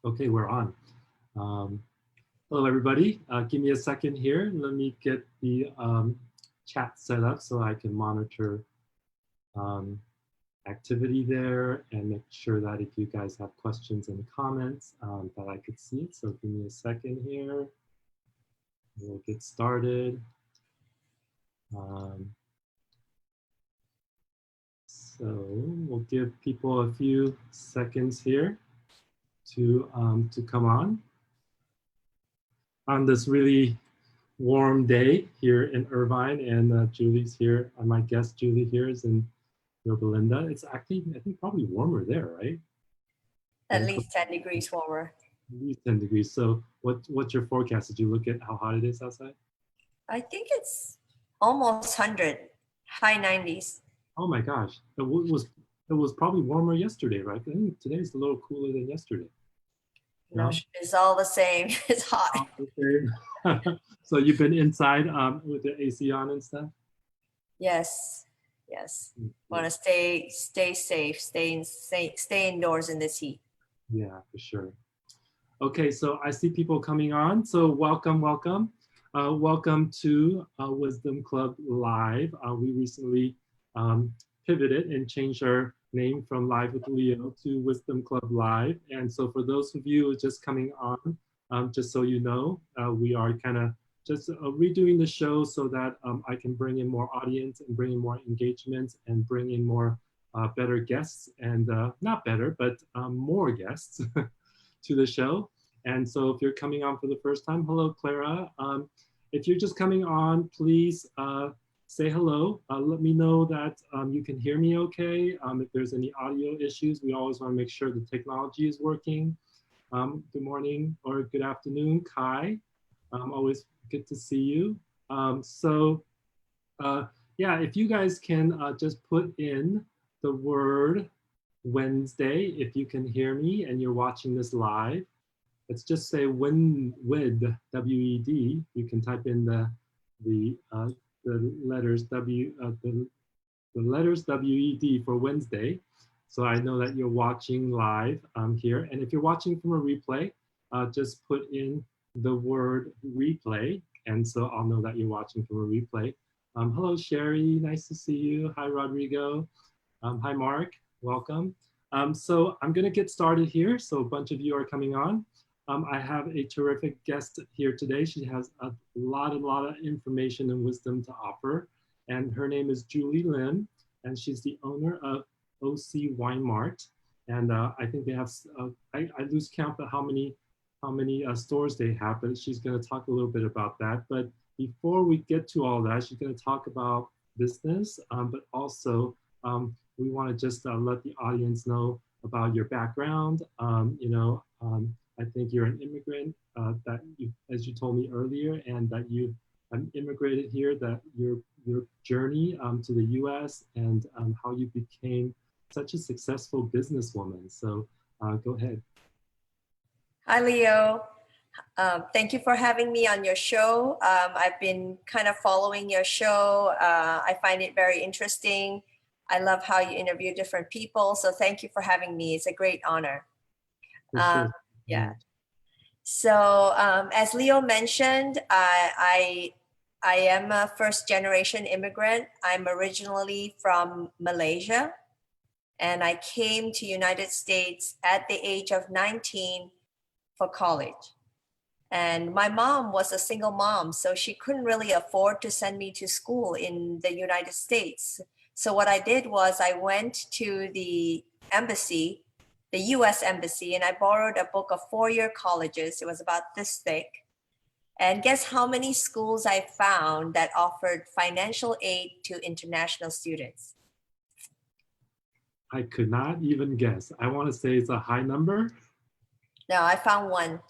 Okay, we're on. Hello, everybody. Give me a second here. Let me get the chat set up so I can monitor activity there and make sure that if you guys have questions and comments that I could see it. So give me a second here. We'll get started. So we'll give people a few seconds here to come on this really warm day here in Irvine, and Julie's here. My guest Julie here is in Yorba Linda. It's actually, I think, probably warmer there, right? At least 10 degrees warmer. At least 10 degrees. So what's your forecast? Did you look at how hot it is outside? I think it's almost 100, high 90s. Oh my gosh, it was probably warmer yesterday, right? I think today's a little cooler than yesterday. No, it's all the same. It's hot. Okay. So you've been inside with the AC on and stuff? Yes. Want to stay safe, stay indoors in this heat. Yeah, for sure. Okay, so I see people coming on. So welcome. Welcome to Wisdom Club Live. We recently pivoted and changed our name from Live with Leo to Wisdom Club Live. And so for those of you just coming on, just so you know, we are kind of just redoing the show so that I can bring in more audience and bring in more engagement and bring in more better guests and not better, but more guests to the show. And so if you're coming on for the first time, hello, Clara. If you're just coming on, please say hello. Let me know that you can hear me okay. If there's any audio issues, we always want to make sure the technology is working. Good morning or good afternoon, Kai. Always good to see you. Yeah, if you guys can just put in the word Wednesday, if you can hear me and you're watching this live. Let's just say WED, W-E-D. You can type in the letters the letters W-E-D for Wednesday. So I know that you're watching live here. And if you're watching from a replay, just put in the word replay. And so I'll know that you're watching from a replay. Hello, Sherry, nice to see you. Hi, Rodrigo. Hi, Mark, welcome. So I'm gonna get started here. So a bunch of you are coming on. I have a terrific guest here today. She has a lot of information and wisdom to offer. And her name is Julie Lim, and she's the owner of OC Wine Mart. And I think they have, I lose count of how many stores they have, but she's gonna talk a little bit about that. But before we get to all that, she's gonna talk about business, but also we wanna just let the audience know about your background. I think you're an immigrant that you, as you told me earlier, and that you immigrated here, that your journey to the US and how you became such a successful businesswoman. So go ahead. Hi, Leo. Thank you for having me on your show. I've been kind of following your show. I find it very interesting. I love how you interview different people. So thank you for having me. It's a great honor. Sure. Yeah. So as Leo mentioned, I am a first-generation immigrant. I'm originally from Malaysia, and I came to United States at the age of 19 for college. And my mom was a single mom, so she couldn't really afford to send me to school in the United States. So what I did was I went to the embassy, the US Embassy, and I borrowed a book of 4-year colleges. It was about this thick. And guess how many schools I found that offered financial aid to international students? I could not even guess. I want to say it's a high number. No, I found one.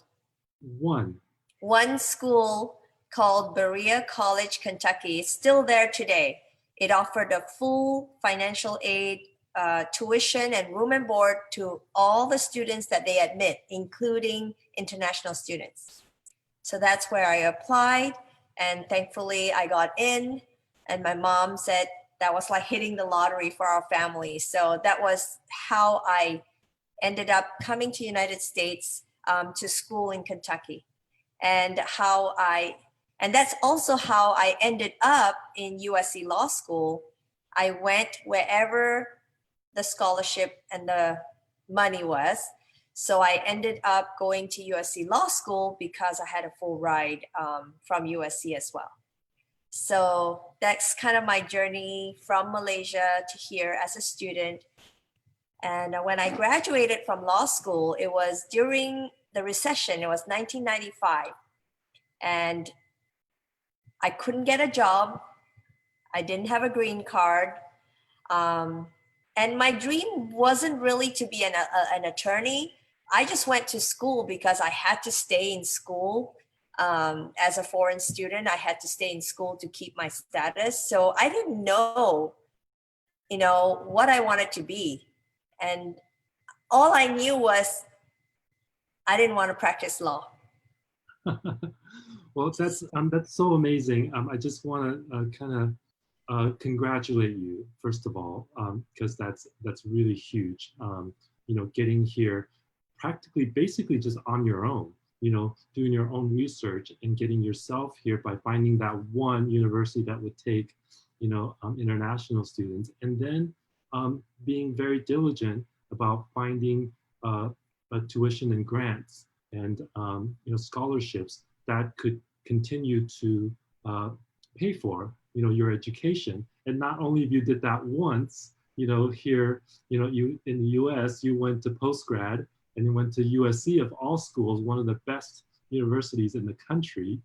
One school called Berea College, Kentucky. It's still there today. It offered a full financial aid, tuition and room and board to all the students that they admit, including international students. So that's where I applied, and thankfully I got in, and my mom said that was like hitting the lottery for our family. So that was how I ended up coming to United States. to school in Kentucky, and that's also how I ended up in USC Law School. I went wherever the scholarship and the money was. So I ended up going to USC Law School because I had a full ride from USC as well. So that's kind of my journey from Malaysia to here as a student. And when I graduated from law school, it was during the recession. It was 1995. And I couldn't get a job. I didn't have a green card. And my dream wasn't really to be an attorney. I just went to school because I had to stay in school. As a foreign student, I had to stay in school to keep my status. So I didn't know, what I wanted to be. And all I knew was I didn't want to practice law. Well, that's so amazing. I just want to kind of congratulate you first of all, because that's really huge. Getting here practically, basically just on your own. Doing your own research and getting yourself here by finding that one university that would take, international students, and then being very diligent about finding tuition and grants and scholarships that could continue to pay for your education. And not only if you did that once, here, you in the US, you went to postgrad and you went to USC of all schools, one of the best universities in the country,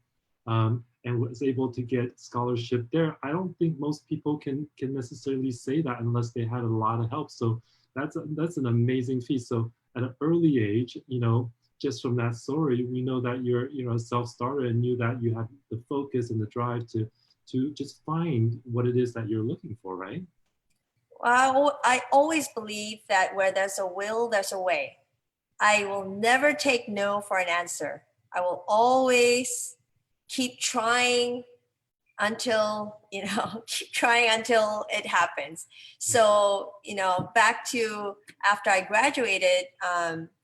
and was able to get scholarship there. I don't think most people can necessarily say that unless they had a lot of help. So that's an amazing feat. So at an early age, just from that story, we know that you're a self-starter and knew that you had the focus and the drive to just find what it is that you're looking for, right? Well, I always believe that where there's a will, there's a way. I will never take no for an answer. I will always keep trying until, keep trying until it happens. So, back to after I graduated,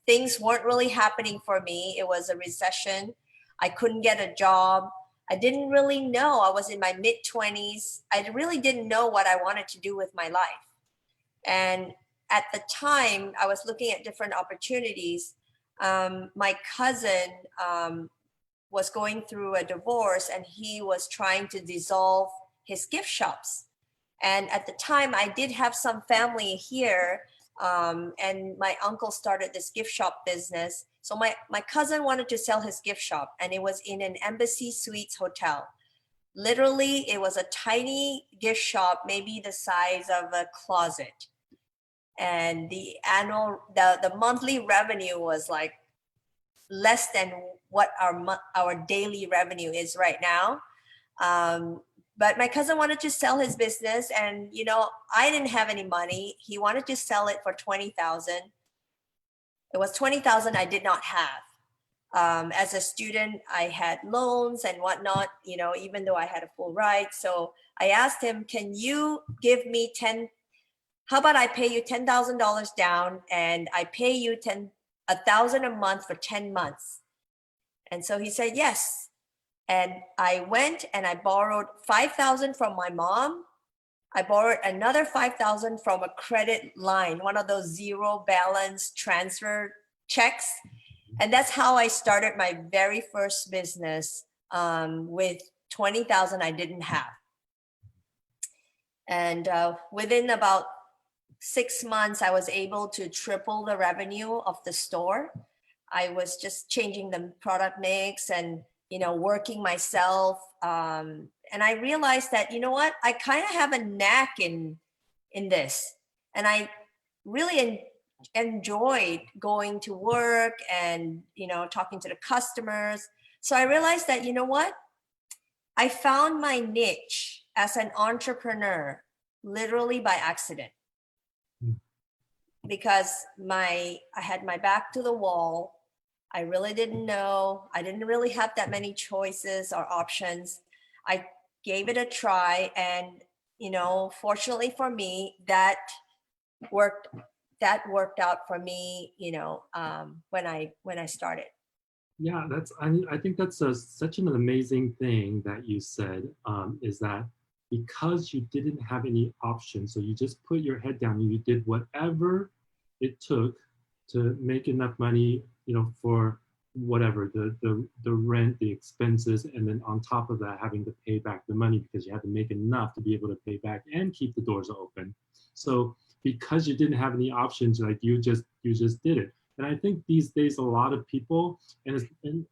things weren't really happening for me. It was a recession. I couldn't get a job. I didn't really know. I was in my mid-20s. I really didn't know what I wanted to do with my life. And at the time, I was looking at different opportunities. My cousin was going through a divorce and he was trying to dissolve his gift shops. And at the time, I did have some family here, and my uncle started this gift shop business. So my cousin wanted to sell his gift shop, and it was in an Embassy Suites hotel. Literally, it was a tiny gift shop, maybe the size of a closet. And the monthly revenue was like less than what our daily revenue is right now. But my cousin wanted to sell his business, and I didn't have any money. He wanted to sell it for $20,000. It was $20,000 I did not have. As a student, I had loans and whatnot, even though I had a full ride. So I asked him, can you give me how about I pay you $10,000 down and I pay you $1,000 a month for 10 months. And so he said, yes. And I went and I borrowed $5,000 from my mom. I borrowed another $5,000 from a credit line, one of those zero balance transfer checks. And that's how I started my very first business with $20,000 I didn't have. And within about 6 months, I was able to triple the revenue of the store. I was just changing the product mix and, working myself. And I realized that, what, I kind of have a knack in this. And I really enjoyed going to work and, talking to the customers. So I realized that, what, I found my niche as an entrepreneur, literally by accident. Because I had my back to the wall. I really didn't know. I didn't really have that many choices or options. I gave it a try, and fortunately for me, that worked that worked out for me, you know, when I started. Yeah, I think that's such an amazing thing that you said, is that because you didn't have any options, so you just put your head down and you did whatever it took to make enough money, you know, for whatever the rent, the expenses, and then on top of that, having to pay back the money because you had to make enough to be able to pay back and keep the doors open. So because you didn't have any options, like you just did it. And I think these days a lot of people and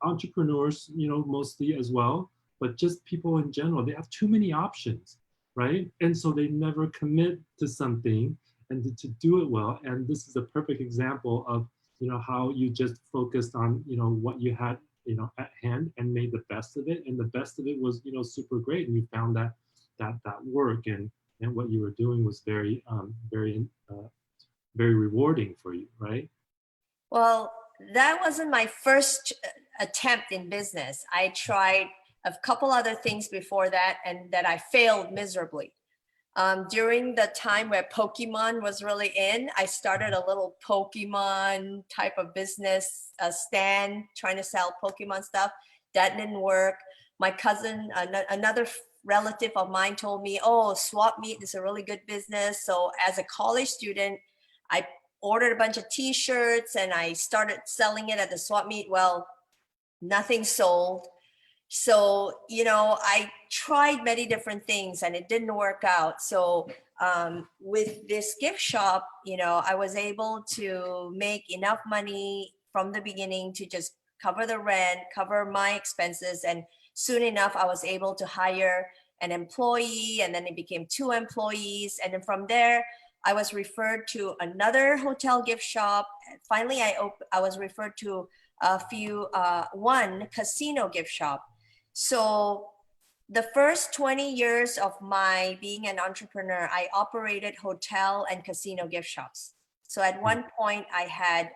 entrepreneurs, you know, mostly as well, but just people in general, they have too many options, right? And so they never commit to something and to do it well. And this is a perfect example of, you know, how you just focused on, you know, what you had, you know, at hand and made the best of it. And the best of it was, you know, super great. And you found that work and what you were doing was very rewarding for you, right? Well, that wasn't my first attempt in business. I tried a couple other things before that, and that I failed miserably. During the time where Pokemon was really in, I started a little Pokemon type of business, a stand trying to sell Pokemon stuff. That didn't work. My cousin, another relative of mine, told me, "Oh, swap meet is a really good business." So as a college student, I ordered a bunch of T-shirts and I started selling it at the swap meet. Well, nothing sold. So, you know, I tried many different things and it didn't work out. So with this gift shop, you know, I was able to make enough money from the beginning to just cover the rent, cover my expenses. And soon enough, I was able to hire an employee, and then it became 2 employees. And then from there, I was referred to another hotel gift shop. Finally, I was referred to one casino gift shop. So the first 20 years of my being an entrepreneur, I operated hotel and casino gift shops. So at one point I had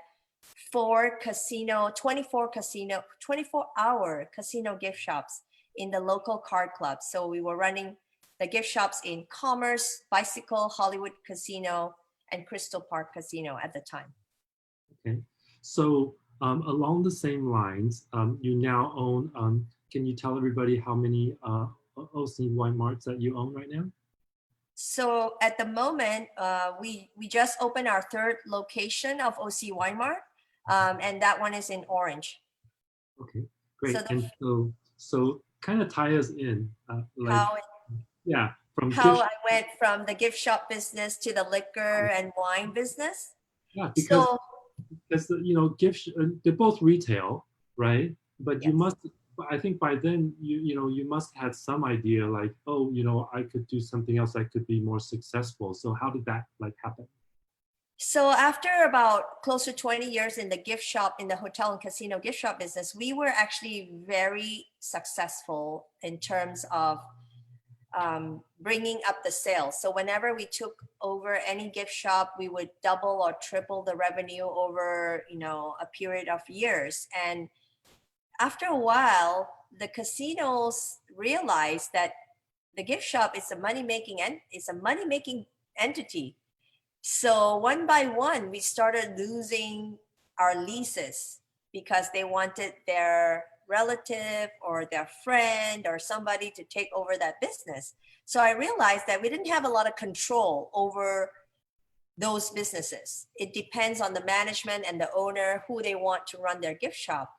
24-hour casino gift shops in the local card club. So we were running the gift shops in Commerce, Bicycle, Hollywood Casino, and Crystal Park Casino at the time. Okay. So along the same lines, you now own, can you tell everybody how many OC Marts that you own right now? So at the moment, we just opened our third location of OC Mart, and that one is in Orange. Okay, great. So And so kind of tie us in, like, how yeah, from how gift, I went from the gift shop business to the liquor and wine business. yeah, So because you know, they're both retail, right? But you yes. must, I think by then you know you must have some idea like, oh, you know, I could do something else that could be more successful. So how did that like happen? So after about close to 20 years in the gift shop, in the hotel and casino gift shop business, we were actually very successful in terms of bringing up the sales. So whenever we took over any gift shop, we would double or triple the revenue over, you know, a period of years. And after a while, the casinos realized that the gift shop is a money making entity. So one by one, we started losing our leases because they wanted their relative or their friend or somebody to take over that business. So I realized that we didn't have a lot of control over those businesses. It depends on the management and the owner who they want to run their gift shop.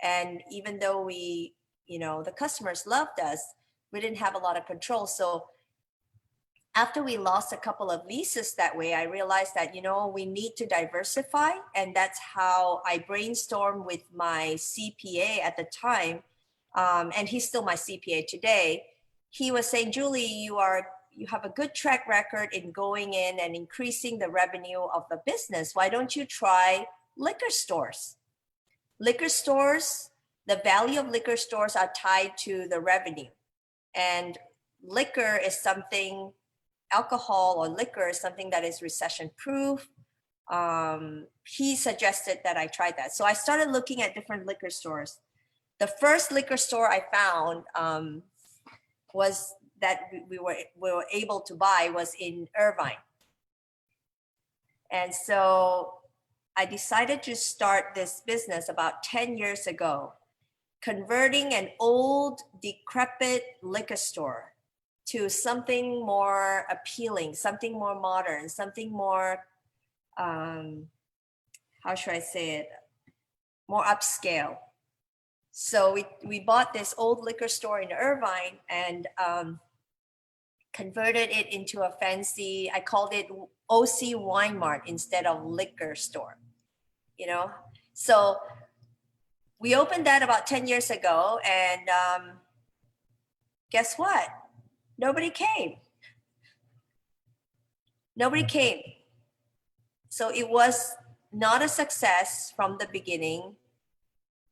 And even though we, you know, the customers loved us, we didn't have a lot of control. So after we lost a couple of leases that way, I realized that, you know, we need to diversify. And that's how I brainstormed with my CPA at the time. And he's still my CPA today. He was saying, Julie, you have a good track record in going in and increasing the revenue of the business. Why don't you try liquor stores? Liquor stores, the value of liquor stores are tied to the revenue. And liquor is something, alcohol or liquor is something that is recession proof. He suggested that I try that. So I started looking at different liquor stores. The first liquor store I found was that we were able to buy was in Irvine. And so I decided to start this business about 10 years ago, converting an old, decrepit liquor store to something more appealing, something more modern, something more, how should I say it, more upscale. So we bought this old liquor store in Irvine and converted it into a fancy, I called it OC Wine Mart instead of liquor store, you know? So we opened that about 10 years ago, and guess what? Nobody came. Nobody came. So it was not a success from the beginning.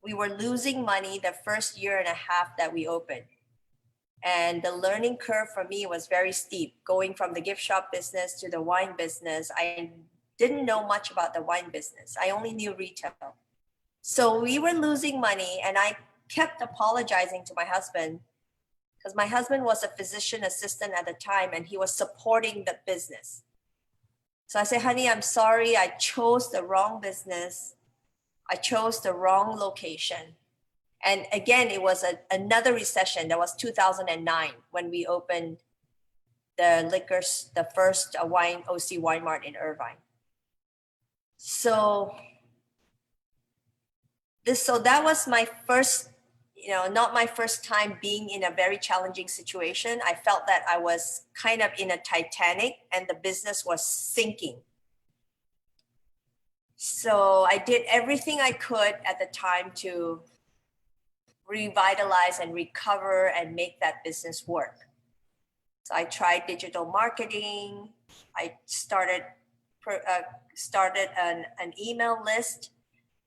We were losing money the first year and a half that we opened. And the learning curve for me was very steep, going from the gift shop business to the wine business. I didn't know much about the wine business. I only knew retail. So we were losing money, and I kept apologizing to my husband because my husband was a physician assistant at the time and he was supporting the business. So I said, honey, I'm sorry. I chose the wrong business. I chose the wrong location. And again, it was another recession. That was 2009 when we opened the first wine, OC Wine Mart in Irvine. So that was my first, not my first time being in a very challenging situation. I felt that I was kind of in a Titanic and the business was sinking. So I did everything I could at the time to revitalize and recover and make that business work. So I tried digital marketing. I started an email list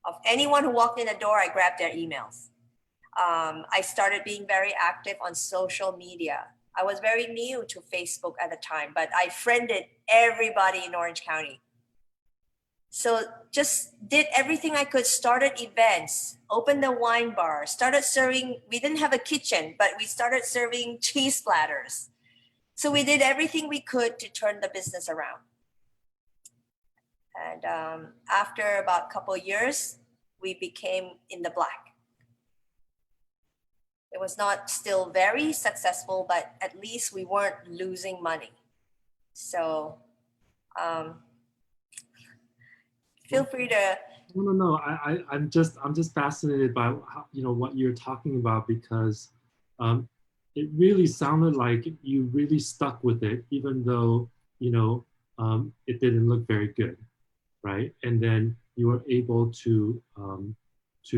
of anyone who walked in the door. I grabbed their emails. I started being very active on social media. I was very new to Facebook at the time, but I friended everybody in Orange County. So just did everything I could, started events, opened the wine bar, started serving, we didn't have a kitchen, but we started serving cheese platters. So we did everything we could to turn the business around. And after about a couple of years, we became in the black. It was not still very successful, but at least we weren't losing money. So feel free to. No. I'm just fascinated by how, what you're talking about, because it really sounded like you really stuck with it, even though it didn't look very good, right? And then you were able to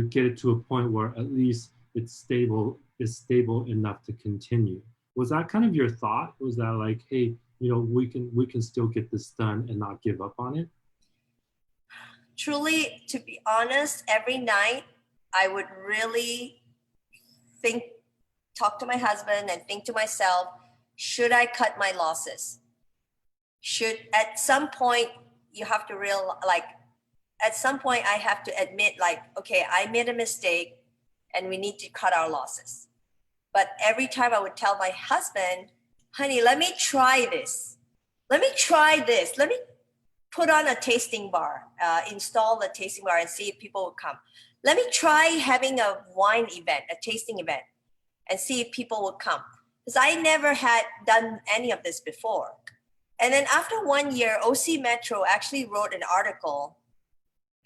get it to a point where at least it's stable enough to continue. Was that kind of your thought? Was that like, hey, we can still get this done and not give up on it? Truly, to be honest, every night I would really talk to my husband and think to myself, should I cut my losses? At some point you have to at some point I have to admit, okay, I made a mistake and we need to cut our losses. But every time I would tell my husband, honey, let me try this. Let me put on a tasting bar, install a tasting bar and see if people will come. Let me try having a wine event, a tasting event, and see if people will come. Because I never had done any of this before. And then after 1 year, OC Metro actually wrote an article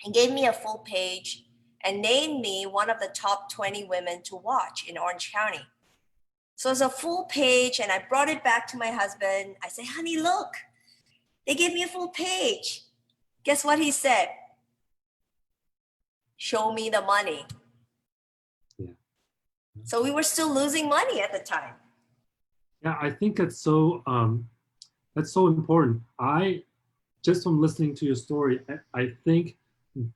and gave me a full page and named me one of the top 20 women to watch in Orange County. So it's a full page, and I brought it back to my husband. I said, honey, look, they gave me a full page. Guess what he said? Show me the money. Yeah. So we were still losing money at the time. Yeah, I think that's so important. Just from listening to your story, I think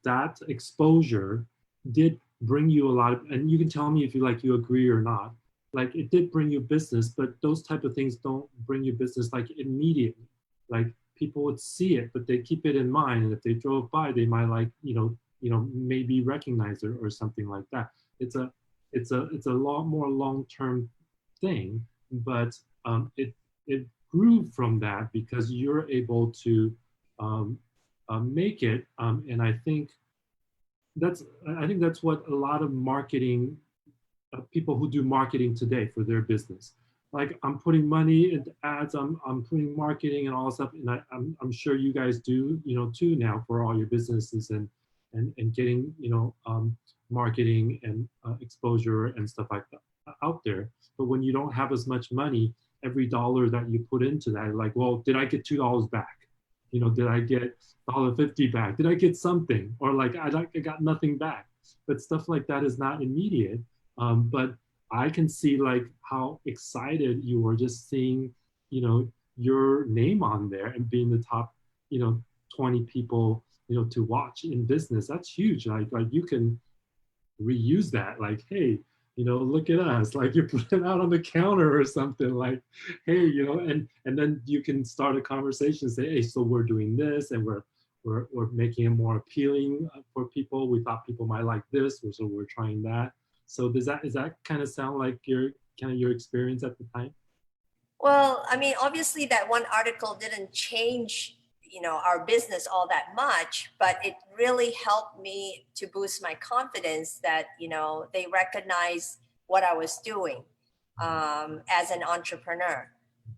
that exposure did bring you a lot of, and you can tell me if you agree or not, like it did bring you business, but those type of things don't bring you business like immediately. Like people would see it, but they keep it in mind, and if they drove by, they might maybe recognize it or something like that. It's a lot more long-term thing, but it grew from that because you're able to make it. And I think that's what a lot of marketing people who do marketing today for their business. Like I'm putting money into ads, I'm putting marketing and all this stuff, and I'm sure you guys do, too now for all your businesses and getting, marketing and exposure and stuff like that out there. But when you don't have as much money, every dollar that you put into that, like, well, did I get $2 back? Did I get $1.50 back? Did I get something? Or like I got nothing back. But stuff like that is not immediate. But I can see like how excited you were just seeing, your name on there and being the top, 20 people, to watch in business. That's huge. Like you can reuse that. Like, hey, look at us. Like you put it out on the counter or something. Like, hey, and then you can start a conversation. Say, hey, so we're doing this, and we're making it more appealing for people. We thought people might like this, so we're trying that. So does that kind of sound like your experience at the time? Well, I mean, obviously that one article didn't change, our business all that much, but it really helped me to boost my confidence that, they recognize what I was doing as an entrepreneur.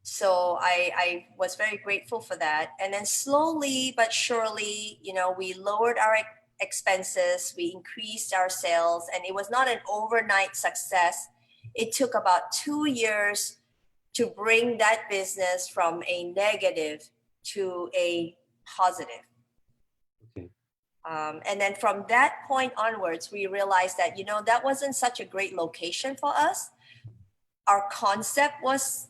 So I was very grateful for that. And then slowly but surely, we lowered our expenses, we increased our sales, and it was not an overnight success. It took about 2 years to bring that business from a negative to a positive. Okay. And then from that point onwards, we realized that, that wasn't such a great location for us. Our concept was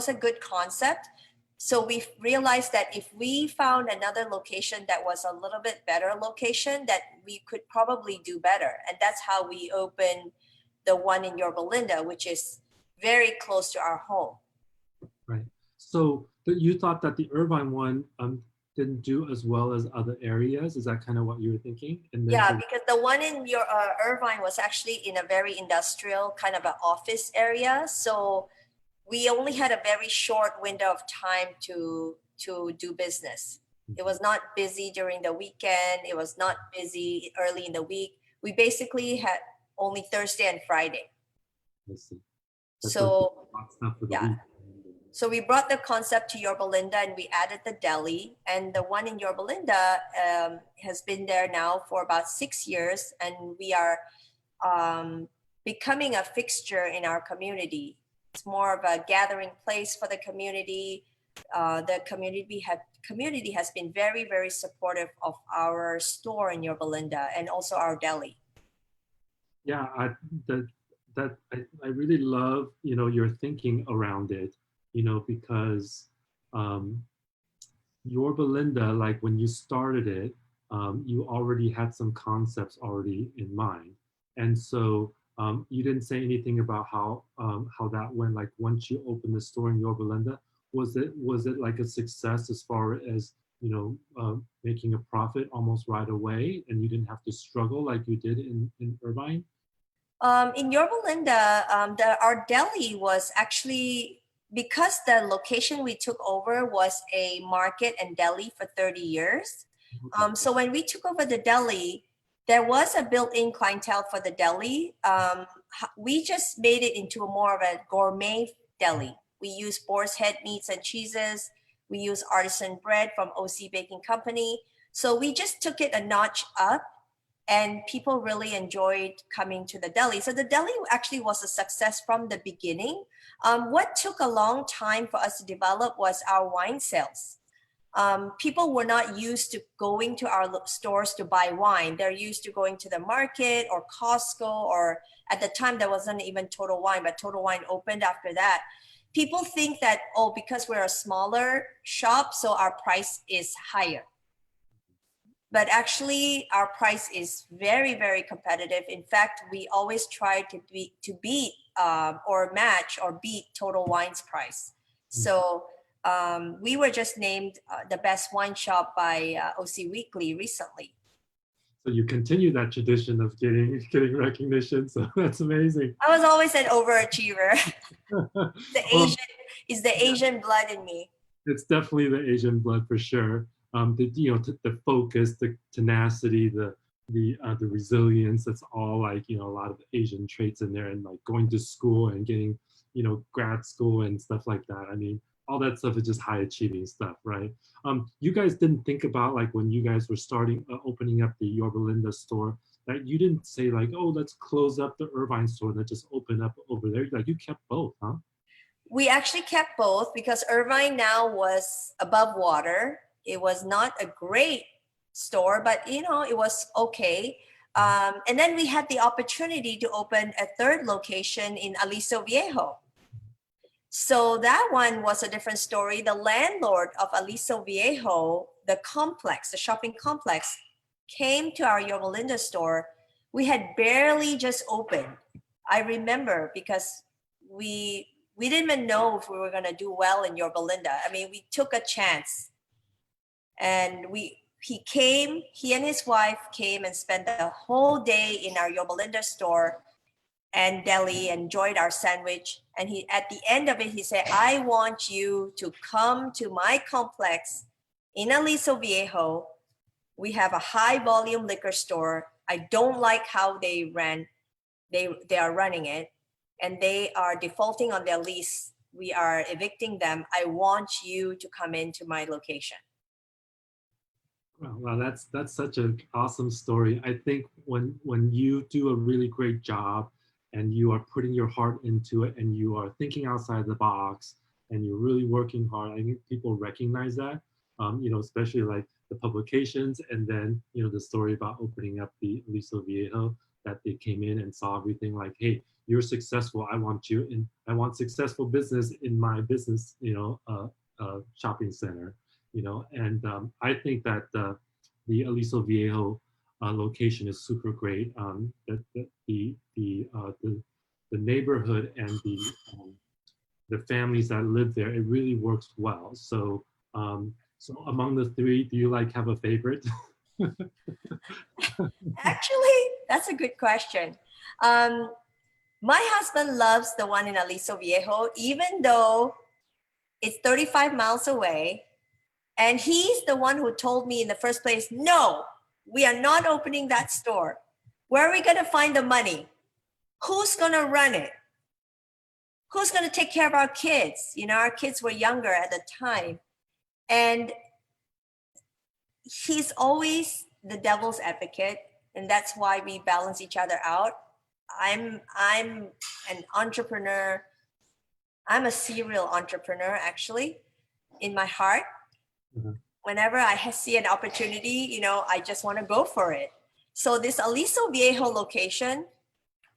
a good concept. So we realized that if we found another location that was a little bit better location, that we could probably do better. And that's how we opened the one in Yorba Linda, which is very close to our home. Right. So you thought that the Irvine one didn't do as well as other areas. Is that kind of what you were thinking? And then Yeah, because the one in your Irvine was actually in a very industrial kind of an office area. So we only had a very short window of time to do business. It was not busy during the weekend. It was not busy early in the week. We basically had only Thursday and Friday. I see. That's So stuff for the yeah. week. So we brought the concept to Yorba Linda and we added the deli. And the one in Yorba Linda has been there now for about 6 years. And we are becoming a fixture in our community. It's more of a gathering place for the community. The community has been very, very supportive of our store in Yorba Linda and also our deli. Yeah, I really love, your thinking around it, because your Belinda, like when you started it, you already had some concepts already in mind. And so you didn't say anything about how that went. Like once you opened the store in your Belinda, was it like a success as far as, making a profit almost right away, and you didn't have to struggle like you did in Irvine? In Yorba Linda, our deli was actually, because the location we took over was a market and deli for 30 years. So when we took over the deli, there was a built-in clientele for the deli. We just made it into more of a gourmet deli. We use boar's head meats and cheeses. We use artisan bread from OC Baking Company. So we just took it a notch up, and people really enjoyed coming to the deli. So the deli actually was a success from the beginning. What took a long time for us to develop was our wine sales. People were not used to going to our stores to buy wine. They're used to going to the market or Costco, or at the time there wasn't even Total Wine, but Total Wine opened after that. People think that, oh, because we're a smaller shop, so our price is higher. But actually, our price is very, very competitive. In fact, we always try to beat or match or beat Total Wine's price. So we were just named the best wine shop by OC Weekly recently. So you continue that tradition of getting recognition. So that's amazing. I was always an overachiever. The Asian blood in me. It's definitely the Asian blood for sure. the focus, the tenacity, the resilience. That's all like a lot of Asian traits in there, and like going to school and getting grad school and stuff like that. I mean, all that stuff is just high achieving stuff, right? You guys didn't think about like when you guys were starting opening up the Yorba Linda store that you didn't say like, oh, let's close up the Irvine store and just open up over there. Like you kept both, huh? We actually kept both because Irvine now was above water. It was not a great store, but it was okay. And then we had the opportunity to open a third location in Aliso Viejo. So that one was a different story. The landlord of Aliso Viejo, the complex, the shopping complex, came to our Yorba Linda store. We had barely just opened. I remember because we didn't even know if we were going to do well in Yorba Linda. I mean, we took a chance, and he and his wife came and spent the whole day in our Yorba Linda store and deli, enjoyed our sandwich. And at the end of it, he said, I want you to come to my complex in Aliso Viejo. We have a high volume liquor store. I don't like how they are running it, and they are defaulting on their lease. We are evicting them. I want you to come into my location. Well, that's such an awesome story. I think when you do a really great job and you are putting your heart into it and you are thinking outside the box and you're really working hard, I think people recognize that. Especially like the publications and then the story about opening up the Aliso Viejo, that they came in and saw everything like, hey, you're successful. I want you, and I want successful business in my business, shopping center. And I think that the Aliso Viejo location is super great. That the neighborhood and the families that live there, it really works well. So so among the three, do you like have a favorite? Actually, that's a good question. My husband loves the one in Aliso Viejo, even though it's 35 miles away. And he's the one who told me in the first place, no, we are not opening that store. Where are we going to find the money? Who's going to run it? Who's going to take care of our kids? Our kids were younger at the time. And he's always the devil's advocate. And that's why we balance each other out. I'm an entrepreneur. I'm a serial entrepreneur, actually, in my heart. Mm-hmm. Whenever I see an opportunity, I just want to go for it. So this Aliso Viejo location,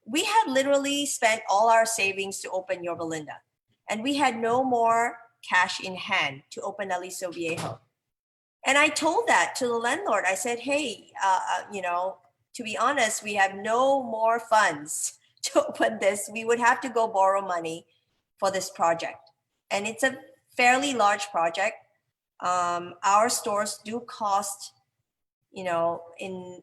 we had literally spent all our savings to open Yorba Linda, and we had no more cash in hand to open Aliso Viejo. And I told that to the landlord. I said, hey, to be honest, we have no more funds to open this. We would have to go borrow money for this project. And it's a fairly large project. Our stores do cost, in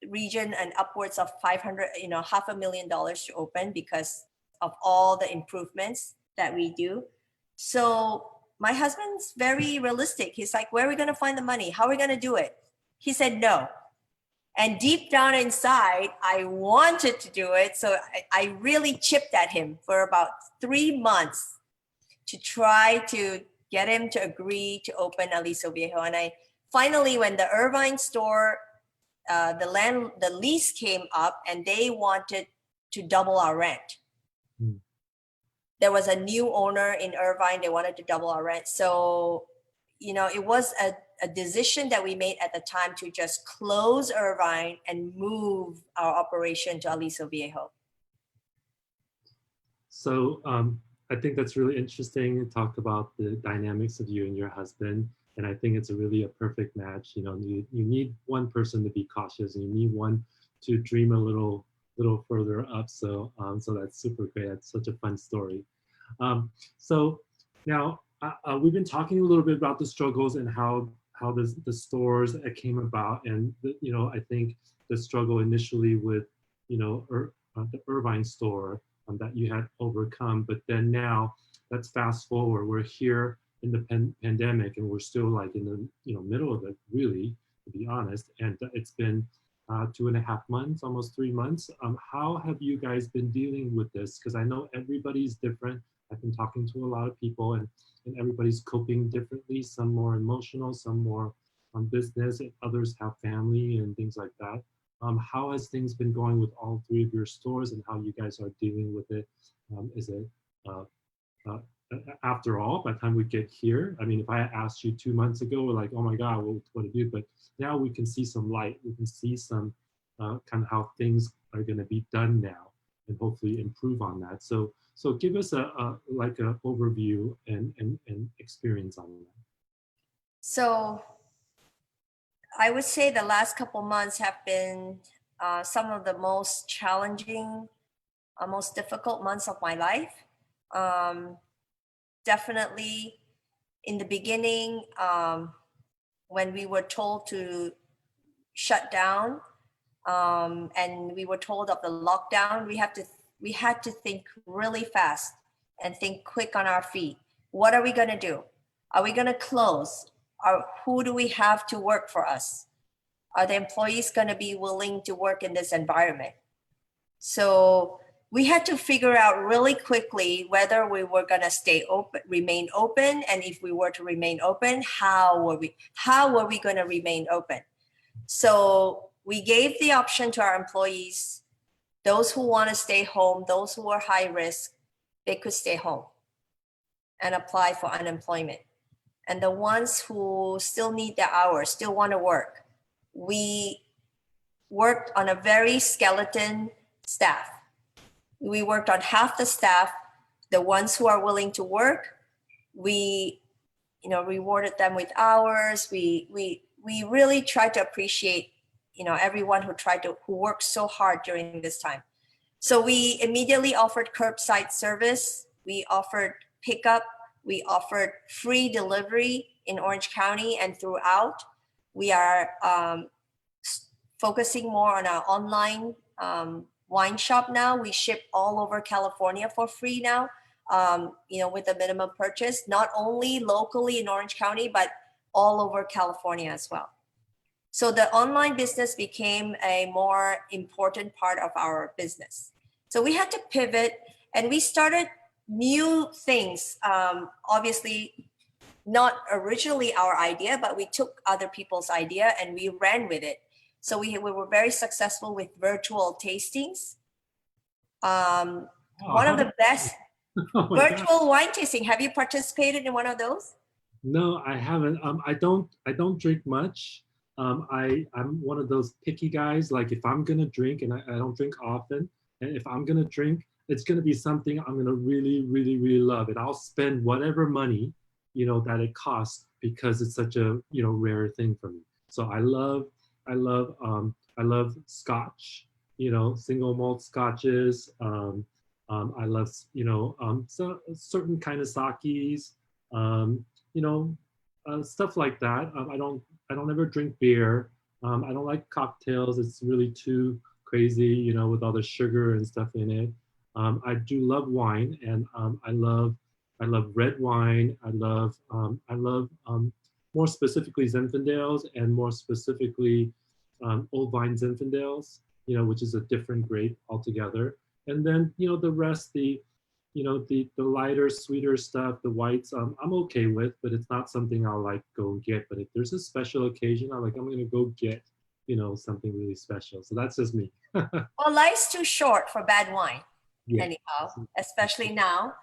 region and upwards of 500, $500,000 to open because of all the improvements that we do. So my husband's very realistic. He's like, where are we going to find the money? How are we going to do it? He said, no. And deep down inside, I wanted to do it. So I really chipped at him for about 3 months to try to get him to agree to open Aliso Viejo. And I finally, when the Irvine store, the lease came up and they wanted to double our rent. There was a new owner in Irvine. They wanted to double our rent. So, it was a decision that we made at the time to just close Irvine and move our operation to Aliso Viejo. So I think that's really interesting to talk about the dynamics of you and your husband. And I think it's really a perfect match. You need one person to be cautious, and you need one to dream a little further up. So so that's super great. That's such a fun story. So now we've been talking a little bit about the struggles and how the stores came about, and I think the struggle initially with the Irvine store that you had overcome, but then now let's fast forward. We're here in the pandemic, and we're still like in the middle of it, really, to be honest. And it's been 2.5 months, almost 3 months. How have you guys been dealing with this? Because I know everybody's different. I've been talking to a lot of people, and everybody's coping differently. Some more emotional, some more on business, and others have family and things like that. How has things been going with all three of your stores, and how you guys are dealing with it? Is it uh, uh, after all, by the time we get here, I mean, if I asked you 2 months ago, we're like, oh my God, what to do? But now we can see some light. We can see some kind of how things are going to be done now, and hopefully improve on that. So give us like an overview and experience on that. So I would say the last couple months have been some of the most challenging, most difficult months of my life. Definitely in the beginning, when we were told to shut down, and we were told of the lockdown, we had to think really fast and think quick on our feet. What are we going to do? Are we going to close? Who do we have to work for us? Are the employees going to be willing to work in this environment? So we had to figure out really quickly whether we were going to remain open, and if we were to remain open, how were we going to remain open? So we gave the option to our employees, those who want to stay home, those who are high risk, they could stay home and apply for unemployment. And the ones who still need the hours, still want to work, we worked on a very skeleton staff. We worked on half the staff. The ones who are willing to work, we rewarded them with hours. We really tried to appreciate everyone who worked so hard during this time. So we immediately offered curbside service. We offered pickup. We offered free delivery in Orange County and throughout. We are focusing more on our online wine shop now. We ship all over California for free now, with a minimum purchase, not only locally in Orange County, but all over California as well. So the online business became a more important part of our business. So we had to pivot, and we started new things. Obviously, not originally our idea, but we took other people's idea and we ran with it. So we were very successful with virtual tastings. One of the best virtual wine tasting. Have you participated in one of those? No, I haven't. I don't drink much. I'm one of those picky guys. Like if I'm gonna drink, and I don't drink often, and if I'm gonna drink, it's gonna be something I'm gonna really, really, really love, and I'll spend whatever money, that it costs, because it's such a rare thing for me. So I love Scotch, single malt scotches. I love so certain kind of sakis, stuff like that. I don't ever drink beer. I don't like cocktails. It's really too crazy, with all the sugar and stuff in it. I do love wine, and I love red wine. I love more specifically Zinfandels, and more specifically Old Vine Zinfandels, which is a different grape altogether. And then the rest, the lighter, sweeter stuff, the whites, I'm okay with, but it's not something I'll like go and get. But if there's a special occasion, I'm gonna go get something really special. So that's just me. Well, life's too short for bad wine, yeah. Anyhow, especially now.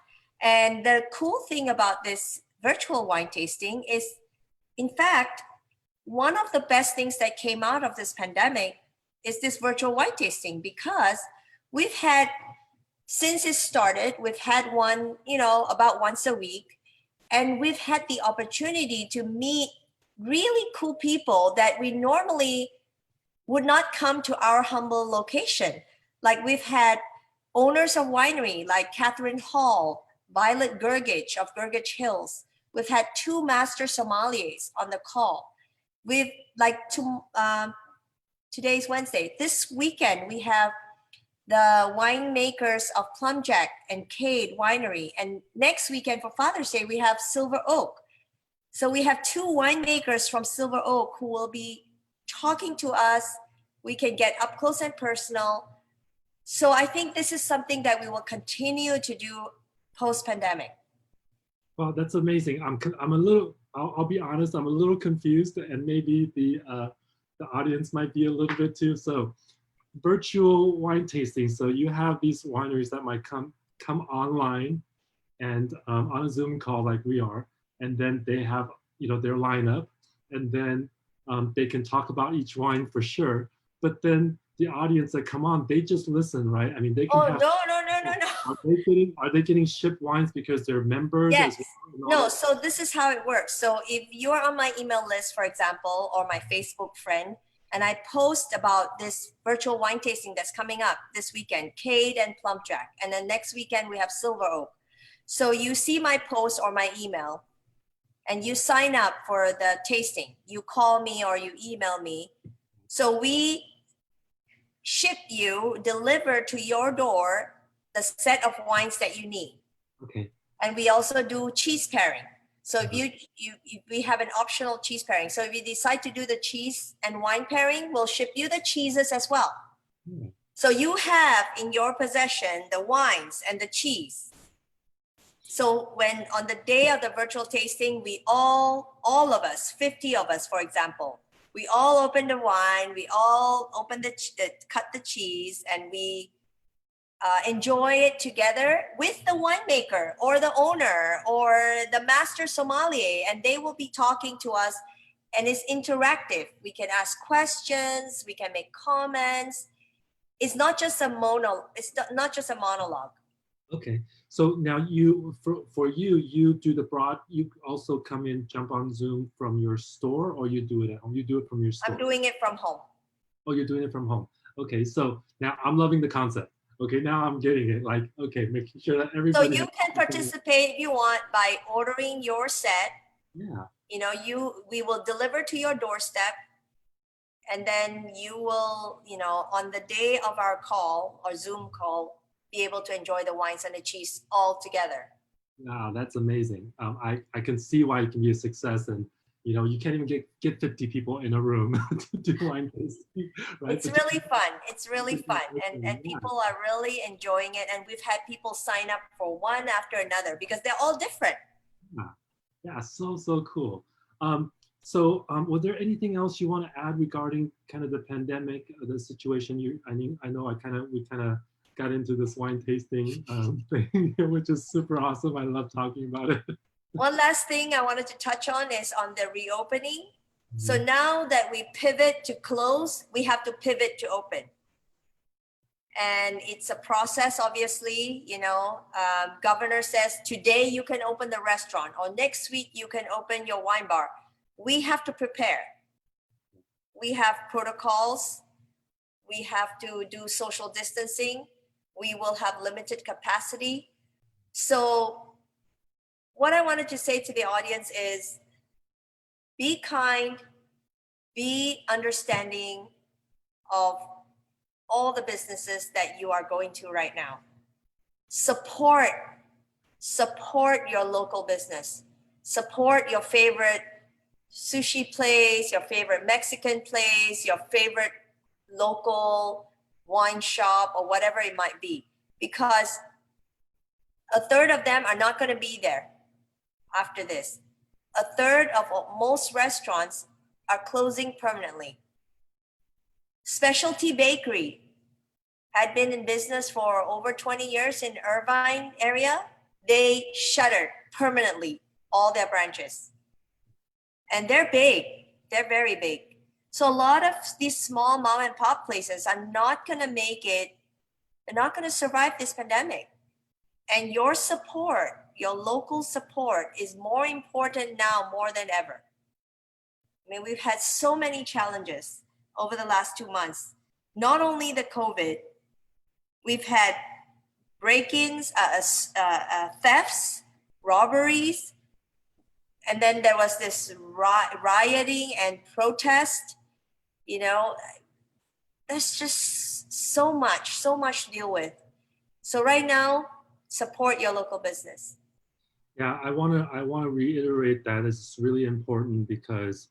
And the cool thing about this virtual wine tasting is, in fact, one of the best things that came out of this pandemic is this virtual wine tasting, because we've had, since it started, we've had one, about once a week, and we've had the opportunity to meet really cool people that we normally would not come to our humble location. Like we've had owners of winery like Catherine Hall, Violet Gergich of Gergich Hills. We've had 2 master sommeliers on the call. We've today's Wednesday. This weekend we have the winemakers of Plum Jack and Cade Winery, and next weekend for Father's Day we have Silver Oak. So we have 2 winemakers from Silver Oak who will be talking to us. We can get up close and personal. So I think this is something that we will continue to do post-pandemic. Well, that's amazing. I'm a little. I'll be honest. I'm a little confused, and maybe the audience might be a little bit too. So, virtual wine tasting. So you have these wineries that might come online and on a Zoom call like we are, and then they have their lineup, and then they can talk about each wine for sure. But then the audience that come on, they just listen, right? I mean, they can Oh, have. no. Are they getting shipped wines because they're members? Yes. Well, No, so this is how it works. So if you're on my email list, for example, or my Facebook friend, and I post about this virtual wine tasting that's coming up this weekend, Cade and Plumpjack, and then next weekend we have Silver Oak. So you see my post or my email, and you sign up for the tasting. You call me or you email me. So we ship you, deliver to your door the set of wines that you need. okay. And we also do cheese pairing. So if we have an optional cheese pairing. So if you decide to do the cheese and wine pairing, we'll ship you the cheeses as well. So you have in your possession the wines and the cheese. So when on the day of the virtual tasting, we all of us, 50 of us, for example, we all open the wine, we all open cut the cheese, and we enjoy it together with the winemaker or the owner or the master sommelier, and they will be talking to us, and it's interactive. We can ask questions, we can make comments. It's not just a monologue. Okay. So now for you do you also come in, jump on Zoom from your store, or you do it at home? You do it from your store. I'm doing it from home. Oh, you're doing it from home. Okay. So now I'm loving the concept. Okay. Now I'm getting it. Like, okay, making sure that So everybody. you can participate if you want by ordering your set. Yeah. We will deliver to your doorstep, and then you will, on the day of our call or Zoom call, be able to enjoy the wines and the cheese all together. Wow, that's amazing. I can see why it can be a success, and you can't even get 50 people in a room to do wine tasting, right? It's really fun. It's really fun, and people are really enjoying it. And we've had people sign up for one after another because they're all different. Yeah, so cool. Was there anything else you want to add regarding kind of the pandemic, the situation? I know we kind of got into this wine tasting thing, which is super awesome. I love talking about it. One last thing I wanted to touch on is on the reopening. So now that we pivot to close, we have to pivot to open. And it's a process, obviously. Governor says today you can open the restaurant, or next week you can open your wine bar. We have to prepare. We have protocols. We have to do social distancing. We will have limited capacity. So what I wanted to say to the audience is be kind, be understanding of all the businesses that you are going to right now. Support your local business. Support your favorite sushi place, your favorite Mexican place, your favorite local wine shop, or whatever it might be, because a third of them are not going to be there after this. A third of most restaurants are closing permanently. Specialty bakery had been in business for over 20 years in Irvine area. They shuttered permanently all their branches. And they're big. They're very big. So a lot of these small mom and pop places are not going to make it. They're not going to survive this pandemic. And your support, your local support, is more important now more than ever. I mean, we've had so many challenges over the last 2 months. Not only the COVID, we've had break-ins, thefts, robberies, and then there was this rioting and protest. There's just so much to deal with. So right now, support your local business. Yeah, I wanna reiterate that it's really important because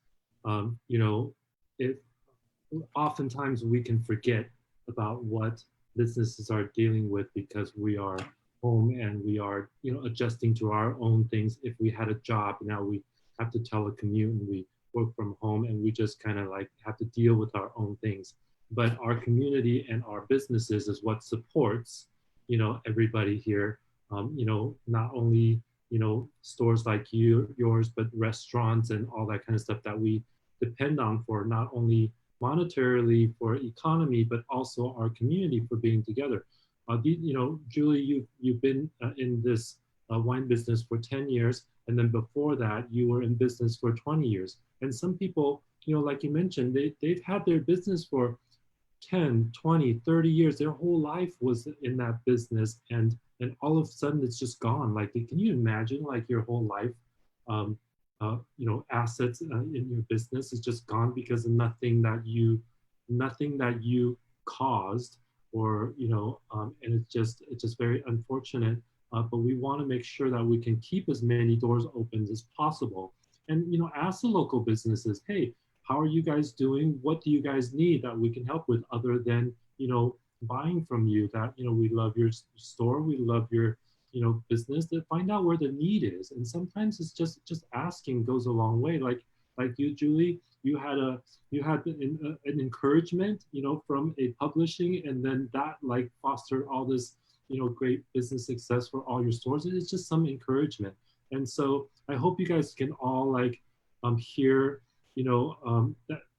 you know, it oftentimes we can forget about what businesses are dealing with because we are home and we are, adjusting to our own things. If we had a job, now we have to telecommute and we work from home and we just kind of like have to deal with our own things. But our community and our businesses is what supports, everybody here. Not only, stores like yours, but restaurants and all that kind of stuff that we depend on for not only monetarily for economy, but also our community for being together. Julie, you've been in this wine business for 10 years, and then before that, you were in business for 20 years. And some people, like you mentioned, they've had their business for 10, 20, 30 years. Their whole life was in that business, and all of a sudden it's just gone. Like, can you imagine like your whole life, um, assets in your business is just gone because of nothing that you caused, or and it's just very unfortunate. But we want to make sure that we can keep as many doors open as possible, and ask the local businesses, hey, how are you guys doing? What do you guys need that we can help with, other than buying from you? That we love your store, we love your business. To find out where the need is, and sometimes it's just asking goes a long way. Like you, Julie, you had an encouragement from a publishing, and then that like fostered all this great business success for all your stores. It's just some encouragement. And so I hope you guys can all like hear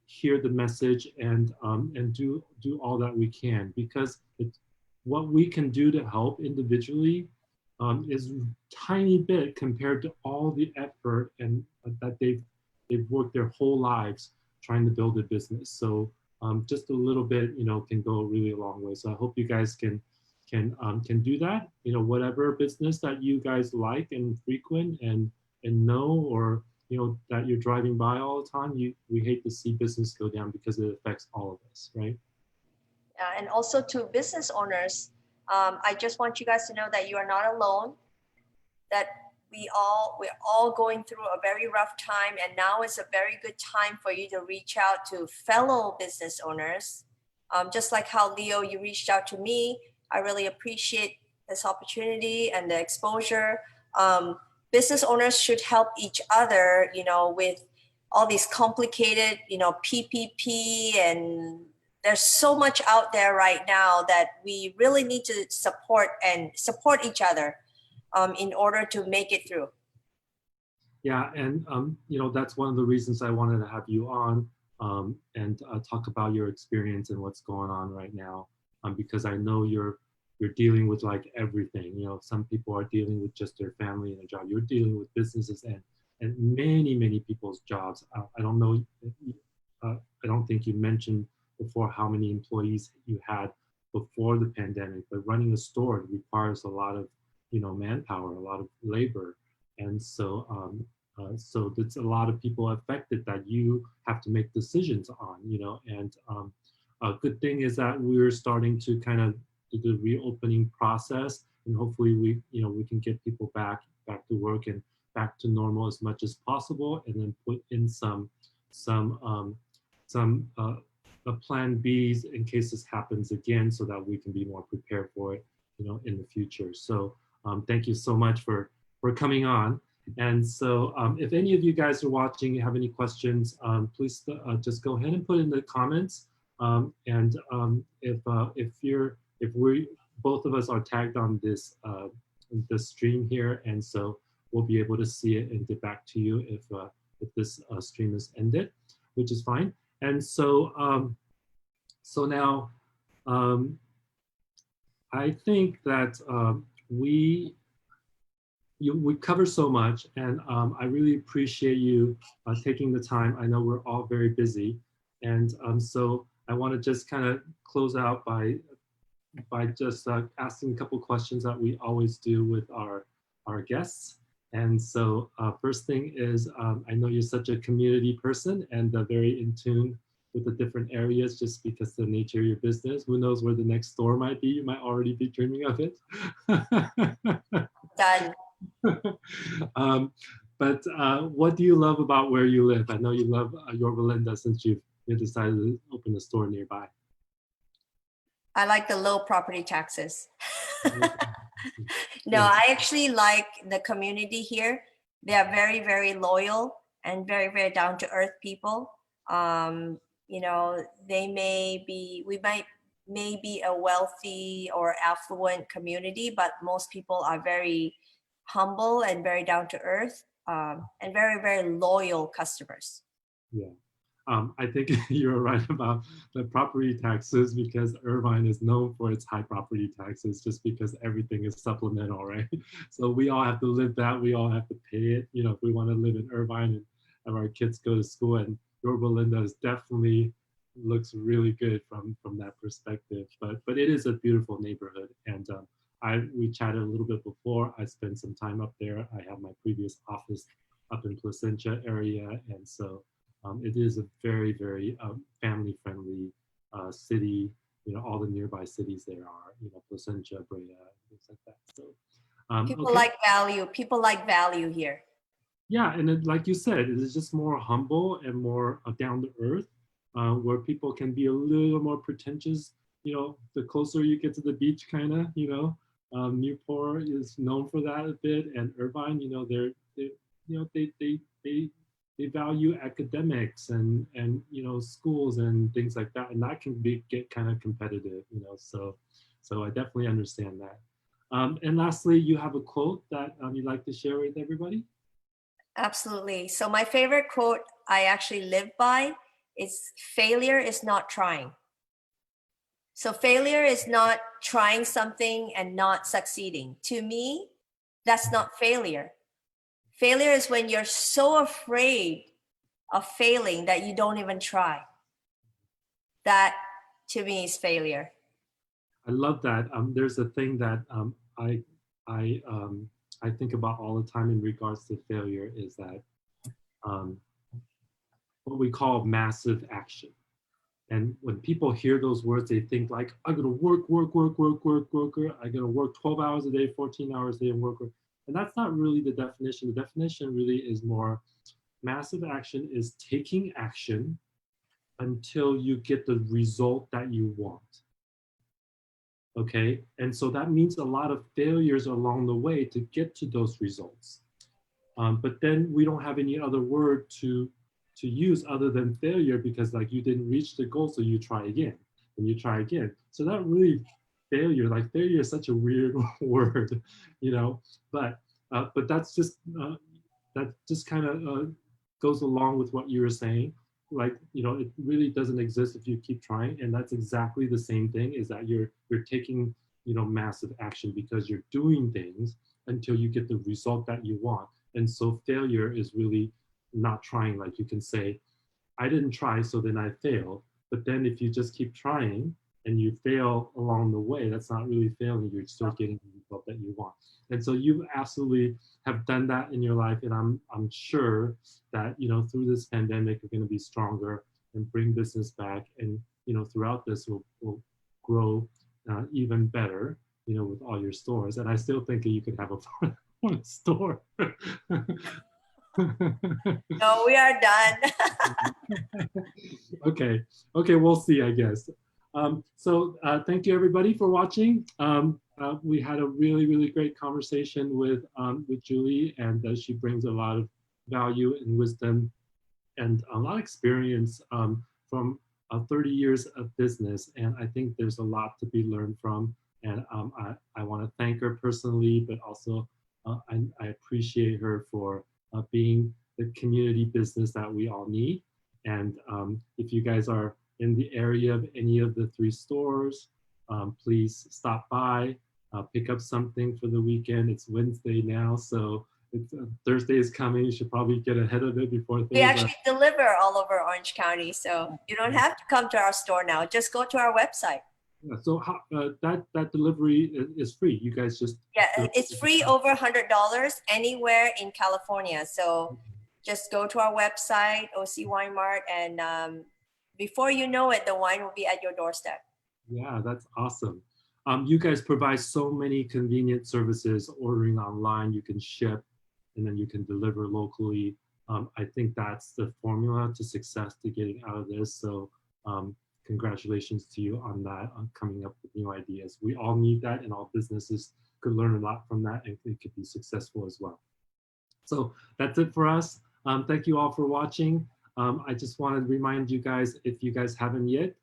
hear the message, and do all that we can, because what we can do to help individually is tiny bit compared to all the effort and that they've worked their whole lives trying to build a business. So just a little bit can go really a long way. So I hope you guys can do that. Whatever business that you guys like and frequent and know, or that you're driving by all the time, we hate to see business go down because it affects all of us, right? And also to business owners, I just want you guys to know that you are not alone, that we're all going through a very rough time, and now is a very good time for you to reach out to fellow business owners. Just like how Leo, you reached out to me. I really appreciate this opportunity and the exposure. Business owners should help each other, with all these complicated, PPP, and there's so much out there right now that we really need to support each other in order to make it through. Yeah, and that's one of the reasons I wanted to have you on, and talk about your experience and what's going on right now, because I know you're dealing with like everything. Some people are dealing with just their family and a job. You're dealing with businesses and many people's jobs. I don't know. I don't think you mentioned before how many employees you had before the pandemic. But running a store requires a lot of manpower, a lot of labor, and so there's a lot of people affected that you have to make decisions on. And a good thing is that we're starting to kind of do the reopening process, and hopefully we can get people back to work and back to normal as much as possible, and then put in some plan B's in case this happens again, so that we can be more prepared for it in the future. So thank you so much for coming on. And so if any of you guys are watching, you have any questions, please just go ahead and put in the comments. And if we both of us are tagged on this stream here, and so we'll be able to see it and get back to you if this stream is ended, which is fine. And so so now I think that we cover so much, and I really appreciate you taking the time. I know we're all very busy, and so I want to just kind of close out by just asking a couple questions that we always do with our guests. And so first thing is, I know you're such a community person and very in tune with the different areas, just because the nature of your business. Who knows where the next store might be? You might already be dreaming of it. Done. um, but what do you love about where you live? I know you love Yorba Linda since you decided to open a store nearby. I like the low property taxes. No, Yeah, I actually like the community here. They are very, very loyal and very, very down to earth people. You know, we might may be a wealthy or affluent community, but most people are very humble and very down to earth, and very, very loyal customers. yeah. I think you're right about the property taxes because Irvine is known for its high property taxes just because everything is supplemental, right? So we all have to live that. We all have to pay it. You know, if we want to live in Irvine and have our kids go to school, and Yorba Linda is definitely looks really good from that perspective. But it is a beautiful neighborhood, and we chatted a little bit before. I spent some time up there. I have my previous office up in Placentia area, and so it is a very, very family-friendly city. You know, all the nearby cities there are, you know, Placentia, Brea, things like that. So, People okay. like value. People like value here. Yeah, and it, like you said, it is just more humble and more down to earth, where people can be a little more pretentious. You know, the closer you get to the beach, kind of, you know, Newport is known for that a bit, and Irvine, you know, you know, they value academics and you know schools and things like that, and that can get kind of competitive, you know. So I definitely understand that. And lastly, you have a quote that you'd like to share with everybody. Absolutely. So my favorite quote I actually live by is failure is not trying. So failure is not trying something and not succeeding. To me, that's not failure. Failure is when you're so afraid of failing that you don't even try. That to me is failure. I love that. There's a thing that I I think about all the time in regards to failure is that um, what we call massive action. And when people hear those words, they think like, I'm gonna work, work, work, work, work, work, work. I'm gonna work 12 hours a day, 14 hours a day, and work, work. And that's not really the definition. The definition really is more massive action is taking action until you get the result that you want. Okay, and so that means a lot of failures along the way to get to those results. But then we don't have any other word to use other than failure because like you didn't reach the goal, so you try again and you try again. So that really failure is such a weird word, you know. But that just kind of goes along with what you were saying. Like, you know, it really doesn't exist if you keep trying, and that's exactly the same thing. Is that you're taking, you know, massive action because you're doing things until you get the result that you want. And so failure is really not trying. Like you can say, I didn't try, so then I failed. But then if you just keep trying and you fail along the way, that's not really failing. You're still getting the result that you want. And so you absolutely have done that in your life. And I'm sure that, you know, through this pandemic, you're going to be stronger and bring business back. And, you know, throughout this will grow even better, you know, with all your stores. And I still think that you could have a store. No, we are done. Okay, okay, we'll see, I guess. So thank you everybody for watching. We had a really, really great conversation with Julie, and she brings a lot of value and wisdom and a lot of experience from 30 years of business. And I think there's a lot to be learned from. And I want to thank her personally, but also I appreciate her for being the community business that we all need. And if you guys are in the area of any of the 3 stores, please stop by, pick up something for the weekend. It's Wednesday now, so it's, Thursday is coming. You should probably get ahead of it before We things are. actually deliver all over Orange County, so you don't have to come to our store now. Just go to our website. Yeah, so how, that delivery is free. You guys just. Yeah, it's free over $100 anywhere in California. So just go to our website, OC Wine Mart, and before you know it, the wine will be at your doorstep. Yeah, that's awesome. You guys provide so many convenient services, ordering online, you can ship, and then you can deliver locally. I think that's the formula to success to getting out of this. So congratulations to you on that, on coming up with new ideas. We all need that, and all businesses could learn a lot from that, and it could be successful as well. So that's it for us. Thank you all for watching. I just want to remind you guys, if you guys haven't yet,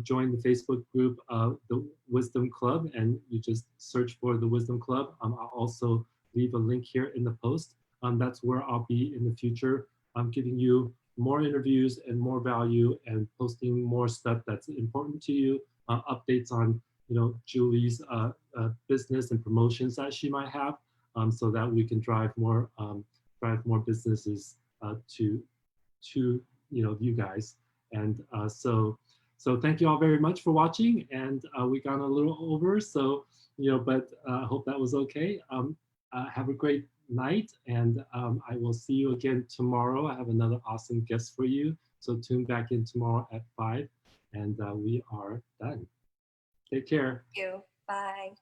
join the Facebook group, the Wisdom Club, and you just search for the Wisdom Club. I'll also leave a link here in the post. That's where I'll be in the future. I'm giving you more interviews and more value, and posting more stuff that's important to you, updates on Julie's business and promotions that she might have, so that we can drive more businesses to you guys. And so thank you all very much for watching, and we got a little over, so but I hope that was okay. Have a great night, and I will see you again tomorrow. I have another awesome guest for you, so tune back in tomorrow at 5, and we are done. Take care. Thank you. Bye.